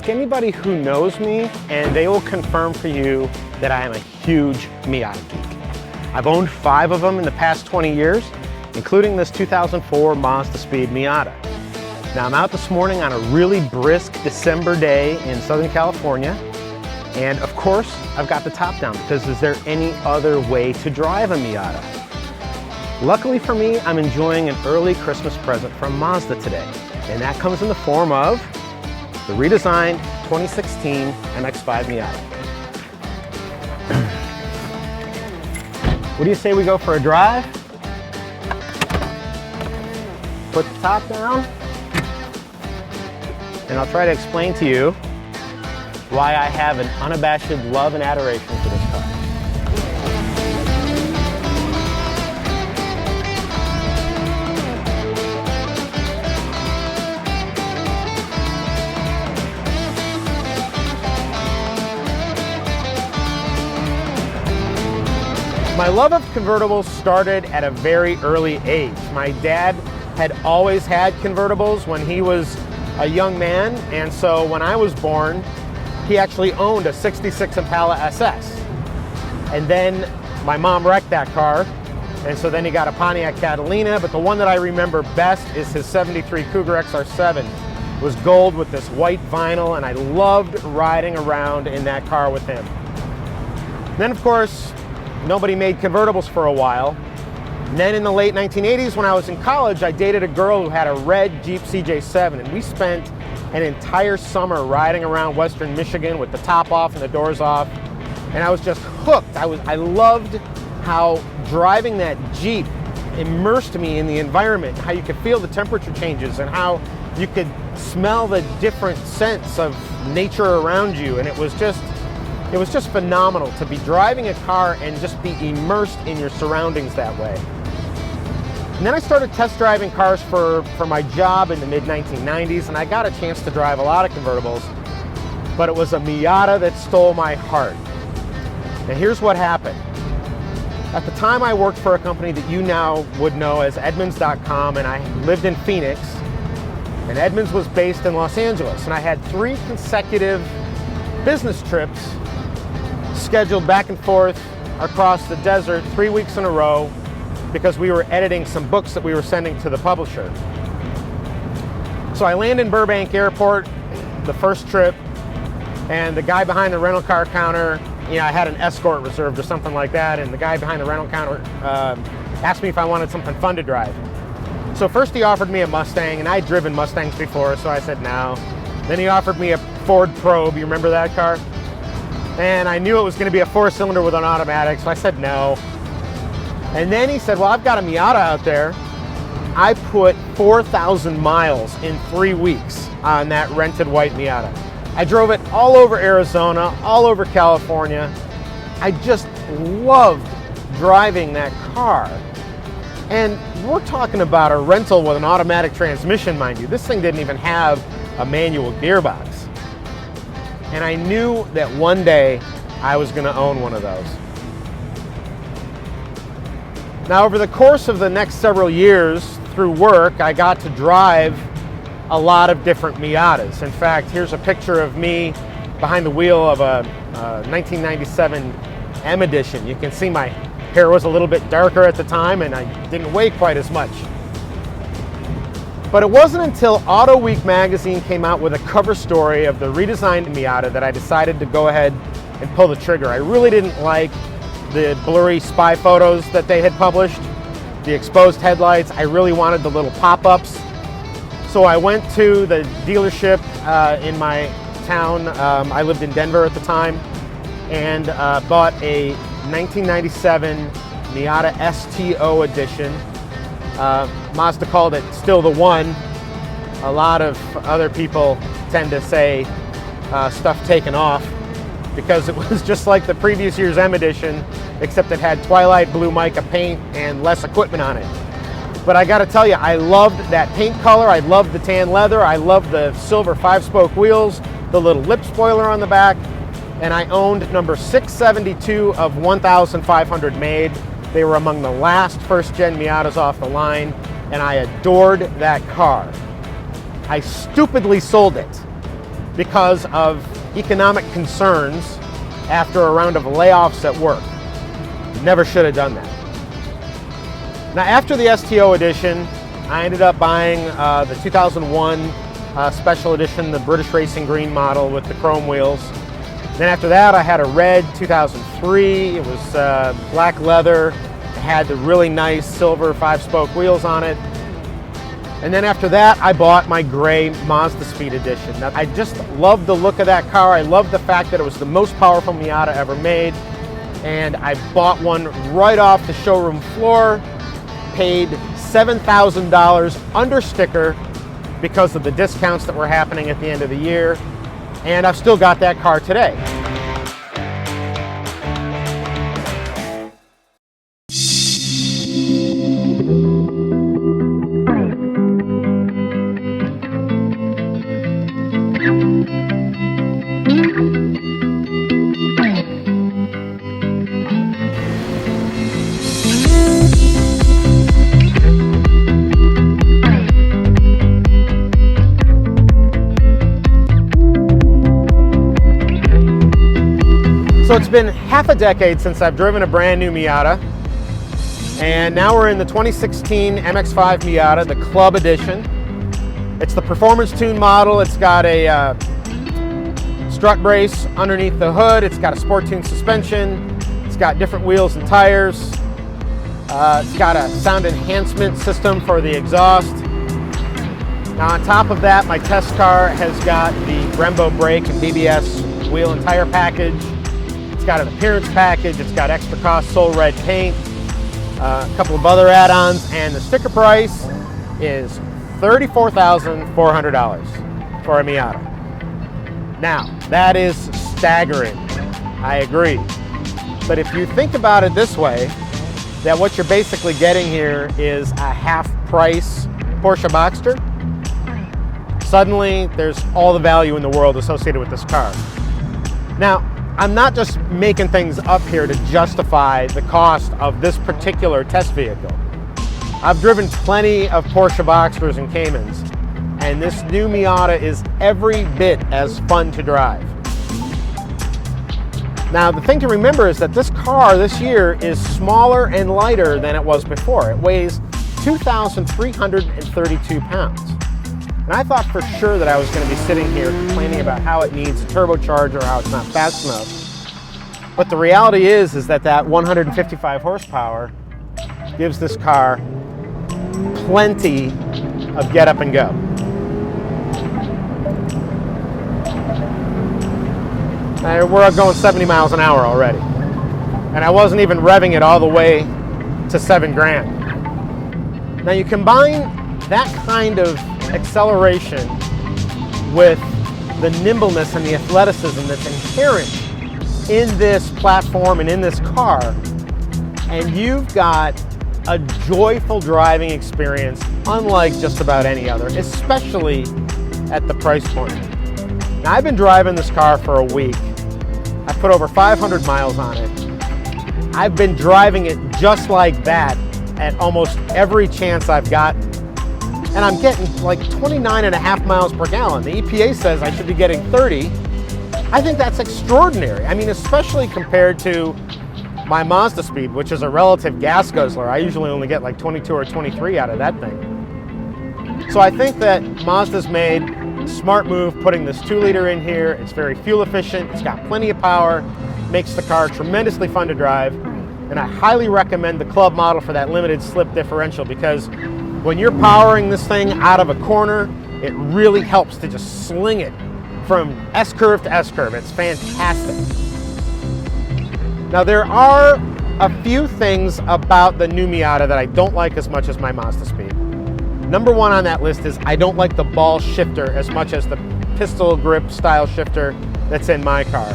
Ask anybody who knows me and they will confirm for you that I am a huge Miata geek. I've owned 5 of them in the past 20 years, including this 2004 Mazda Speed Miata. Now I'm out this morning on a really brisk December day in Southern California, and of course I've got the top down because is there any other way to drive a Miata? Luckily for me, I'm enjoying an early Christmas present from Mazda today, and that comes in the form of the redesigned 2016 MX-5 Miata. What do you say we go for a drive? Put the top down, and I'll try to explain to you why I have an unabashed love and adoration for this car. My love of convertibles started at a very early age. My dad had always had convertibles when he was a young man, and so when I was born, he actually owned a 66 Impala SS. And then my mom wrecked that car, and so then he got a Pontiac Catalina, but the one that I remember best is his 73 Cougar XR7. It was gold with this white vinyl, and I loved riding around in that car with him. And then of course, nobody made convertibles for a while. And then in the late 1980s, when I was in college, I dated a girl who had a red Jeep CJ7, and we spent an entire summer riding around Western Michigan with the top off and the doors off, and I was just hooked. I loved how driving that Jeep immersed me in the environment, how you could feel the temperature changes and how you could smell the different scents of nature around you, and it was just phenomenal to be driving a car and just be immersed in your surroundings that way. And then I started test driving cars for my job in the mid-1990s, and I got a chance to drive a lot of convertibles, but it was a Miata that stole my heart. And here's what happened. At the time, I worked for a company that you now would know as Edmunds.com, and I lived in Phoenix, and Edmunds was based in Los Angeles, and I had 3 consecutive business trips scheduled back and forth across the desert 3 weeks in a row because we were editing some books that we were sending to the publisher. So I land in Burbank Airport the first trip, and the guy behind the rental car counter, I had an Escort reserved or something like that, and the guy behind the rental counter asked me if I wanted something fun to drive. So first he offered me a Mustang, and I'd driven Mustangs before, so I said no. Then he offered me a Ford Probe. You remember that car? And I knew it was going to be a 4-cylinder with an automatic, so I said no. And then he said, well, I've got a Miata out there. I put 4,000 miles in 3 weeks on that rented white Miata. I drove it all over Arizona, all over California. I just loved driving that car. And we're talking about a rental with an automatic transmission, mind you. This thing didn't even have a manual gearbox. And I knew that one day I was going to own one of those. Now, over the course of the next several years through work, I got to drive a lot of different Miatas. In fact, here's a picture of me behind the wheel of a 1997 M Edition. You can see my hair was a little bit darker at the time, and I didn't weigh quite as much. But it wasn't until Auto Week magazine came out with a cover story of the redesigned Miata that I decided to go ahead and pull the trigger. I really didn't like the blurry spy photos that they had published, the exposed headlights. I really wanted the little pop-ups. So I went to the dealership in my town. I lived in Denver at the time, and bought a 1997 Miata STO edition. Mazda called it still the one. A lot of other people tend to say stuff taken off because it was just like the previous year's M Edition, except it had twilight blue mica paint and less equipment on it. But I gotta tell you, I loved that paint color. I loved the tan leather. I loved the silver 5-spoke wheels, the little lip spoiler on the back, and I owned number 672 of 1,500 made. They were among the last first-gen Miatas off the line, and I adored that car. I stupidly sold it because of economic concerns after a round of layoffs at work. Never should have done that. Now, after the STO edition, I ended up buying the 2001 special edition, the British Racing Green model with the chrome wheels. Then after that, I had a red 2003. It was black leather. It had the really nice silver 5-spoke wheels on it. And then after that, I bought my gray Mazda Speed edition. Now, I just loved the look of that car. I loved the fact that it was the most powerful Miata ever made. And I bought one right off the showroom floor, paid $7,000 under sticker because of the discounts that were happening at the end of the year. And I've still got that car today. So it's been half a decade since I've driven a brand new Miata, and now we're in the 2016 MX-5 Miata, the Club Edition. It's the performance tune model. It's got a strut brace underneath the hood. It's got a sport tune suspension. It's got different wheels and tires. It's got a sound enhancement system for the exhaust. Now on top of that, my test car has got the Brembo brake and BBS wheel and tire package. It's got an appearance package, it's got extra cost Soul Red paint, a couple of other add-ons, and the sticker price is $34,400 for a Miata. Now, that is staggering, I agree. But if you think about it this way, that what you're basically getting here is a half-price Porsche Boxster, suddenly there's all the value in the world associated with this car. Now, I'm not just making things up here to justify the cost of this particular test vehicle. I've driven plenty of Porsche Boxsters and Caymans, and this new Miata is every bit as fun to drive. Now, the thing to remember is that this car this year is smaller and lighter than it was before. It weighs 2,332 pounds. And I thought for sure that I was going to be sitting here complaining about how it needs a turbocharger, how it's not fast enough. But the reality is that 155 horsepower gives this car plenty of get up and go. We're going 70 miles an hour already. And I wasn't even revving it all the way to $7,000. Now you combine that kind of acceleration with the nimbleness and the athleticism that's inherent in this platform and in this car, and you've got a joyful driving experience unlike just about any other, especially at the price point. Now, I've been driving this car for a week. I've put over 500 miles on it. I've been driving it just like that at almost every chance I've gotten. And I'm getting like 29.5 miles per gallon. The EPA says I should be getting 30. I think that's extraordinary. I mean, especially compared to my Mazda Speed, which is a relative gas guzzler. I usually only get like 22 or 23 out of that thing. So I think that Mazda's made a smart move putting this 2-liter in here. It's very fuel efficient. It's got plenty of power. Makes the car tremendously fun to drive. And I highly recommend the Club model for that limited slip differential, because when you're powering this thing out of a corner, it really helps to just sling it from S-curve to S-curve. It's fantastic. Now, there are a few things about the new Miata that I don't like as much as my Mazda Speed. Number one on that list is I don't like the ball shifter as much as the pistol grip style shifter that's in my car.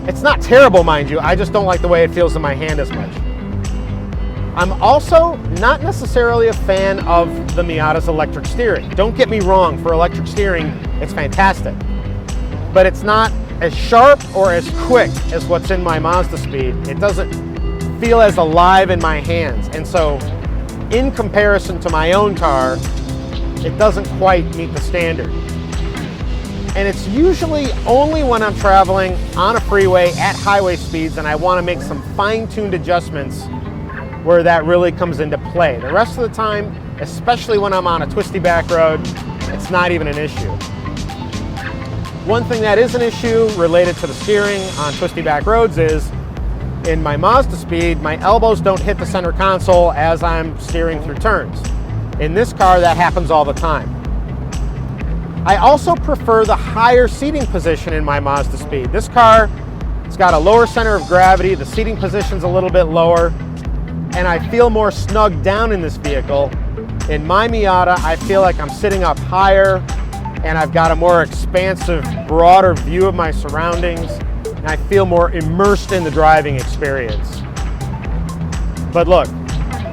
It's not terrible, mind you, I just don't like the way it feels in my hand as much. I'm also not necessarily a fan of the Miata's electric steering. Don't get me wrong, for electric steering, it's fantastic. But it's not as sharp or as quick as what's in my Mazda Speed. It doesn't feel as alive in my hands. And so, in comparison to my own car, it doesn't quite meet the standard. And it's usually only when I'm traveling on a freeway at highway speeds and I want to make some fine-tuned adjustments where that really comes into play. The rest of the time, especially when I'm on a twisty back road, it's not even an issue. One thing that is an issue related to the steering on twisty back roads is in my Mazda Speed, my elbows don't hit the center console as I'm steering through turns. In this car, that happens all the time. I also prefer the higher seating position in my Mazda Speed. This car, it's got a lower center of gravity, the seating position's a little bit lower, and I feel more snugged down in this vehicle. In my Miata, I feel like I'm sitting up higher and I've got a more expansive, broader view of my surroundings, and I feel more immersed in the driving experience. But look,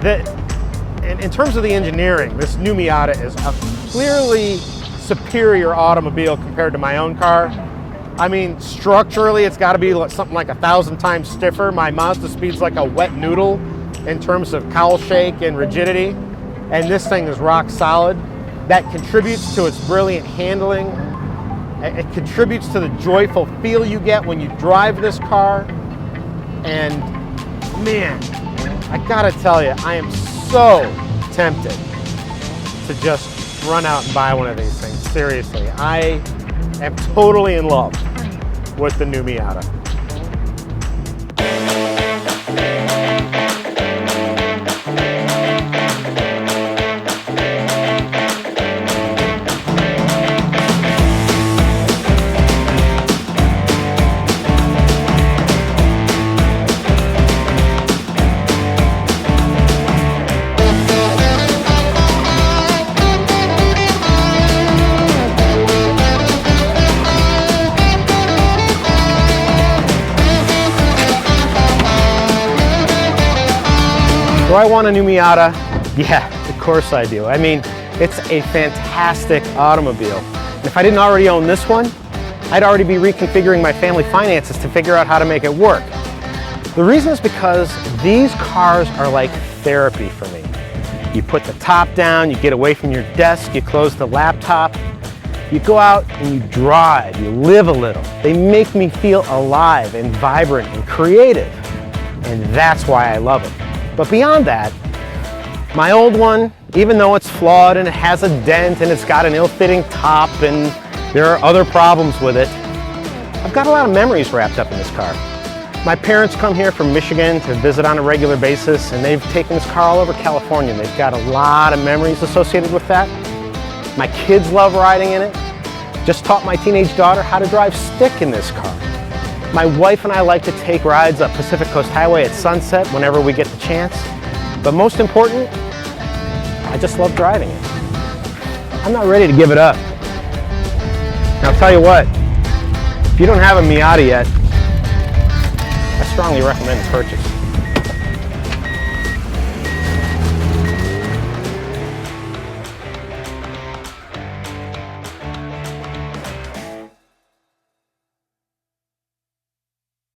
in terms of the engineering, this new Miata is a clearly superior automobile compared to my own car. I mean, structurally, it's got to be something like 1,000 times stiffer. My Mazda Speed's like a wet noodle in terms of cowl shake and rigidity, and this thing is rock solid. That contributes to its brilliant handling. It contributes to the joyful feel you get when you drive this car. And man, I gotta tell you, I am so tempted to just run out and buy one of these things. Seriously, I am totally in love with the new Miata. Do I want a new Miata? Yeah, of course I do. I mean, it's a fantastic automobile. And if I didn't already own this one, I'd already be reconfiguring my family finances to figure out how to make it work. The reason is because these cars are like therapy for me. You put the top down, you get away from your desk, you close the laptop, you go out and you drive, you live a little. They make me feel alive and vibrant and creative. And that's why I love it. But beyond that, my old one, even though it's flawed and it has a dent and it's got an ill-fitting top and there are other problems with it, I've got a lot of memories wrapped up in this car. My parents come here from Michigan to visit on a regular basis, and they've taken this car all over California. They've got a lot of memories associated with that. My kids love riding in it. Just taught my teenage daughter how to drive stick in this car. My wife and I like to take rides up Pacific Coast Highway at sunset whenever we get the chance. But most important, I just love driving it. I'm not ready to give it up. And I'll tell you what, if you don't have a Miata yet, I strongly recommend its purchase.